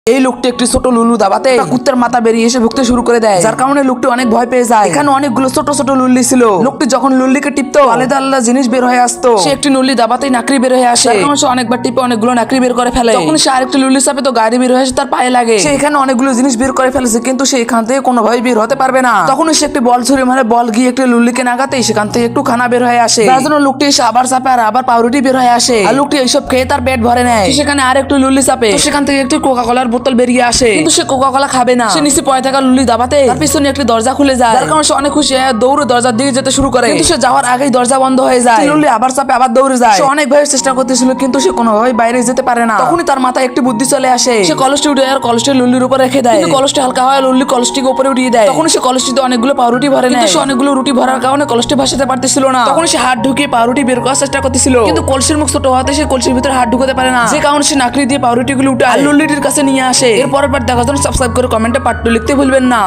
এই লোকটি একটি ছোট লুলু দাবাতে কুত্তার মাথা বেরিয়ে এসে ভুগতে শুরু করে দেয়, যার কারণে লোকটি অনেক ভয় পেয়ে যায়। এখানে অনেকগুলো ছোট ছোট লুল্লি ছিল। লোকটি যখন লুল্লিকে টিপতো আলাদা আলাদা জিনিস বের হয়ে আসতো। সে একটি লুল্লি দাবাতেই নাকড়ি বের হয়ে আসে, সে অনেকবার টিপে অনেকগুলো নাকড়ি বের করে ফেলে। তখন সে আরেকটি লুল্লি চাপে তো গাড়ি বের হয়ে আসে তার পায়ে লাগে। সে এখানে অনেকগুলো জিনিস বের করে ফেলেছে, কিন্তু সে এখান থেকে কোনোভাবে বের হতে পারবে না। তখন সে একটি বল ছুড়ে মানে বল গিয়ে একটি লুল্লিকে নাগাতেই সেখান থেকে একটু খানা বের হয়ে আসে। তার জন্য লোকটি এসে আবার চাপে আর আবার পাউরুটি বের হয়ে আসে। আর লোকটি এইসব খেয়ে তার পেট ভরে নেয়। সেখানে আর একটু লুল্লি চাপে, সেখান থেকে একটি কোকা কোলার বোতল বেরিয়ে আসে, কিন্তু সে কোকা কোলা খাবে না। সে নিচে পড়ে থাকা লুল্লি দাবাতে তার পিছনে একটি দরজা খুলে যায়, যার কারণে সে অনেক খুশি হয়ে দৌড়ে দরজার দিকে যেতে শুরু করে। কিন্তু সে যাওয়ার আগেই দরজা বন্ধ হয়ে যায়। লুল্লি আবার চাপে আবার দৌড়ে যায়। সে অনেকভাবে চেষ্টা করতেছিল, কিন্তু সে কোনোভাবেই বাইরে যেতে পারে না। তখনই তার মাথায় একটি বুদ্ধি চলে আসে। সে কলসটি উঠে আর কলসটি লুল্লির উপর রেখে দেয়, কিন্তু কলসটি হালকা হয় লুল্লি কলসটিকে উপরে উঠিয়ে দেয়। তখন সে কলসটিতে অনেকগুলো পাউরুটি ভরে নেয়, কিন্তু সে অনেকগুলো রুটি ভরার কারণে কলসটি ভাসাতে পারতেছিল না। তখন সে হাত ঢুকিয়ে পাউরুটি বের করার চেষ্টা করতেছিল, কিন্তু কলসির মুখ ছোট হওয়াতে সে কলসির ভিতরে হাত ঢুকাতে পারে না। যে কারণে সে নাকড়ি দিয়ে পাউরুটিগুলো উঠায় আর লুল্লিটির কাছে নিয়ে আসে। এরপর দেখার জন্য সাবস্ক্রাইব করে কমেন্টে পার্ট 2 লিখতে ভুলবেন না।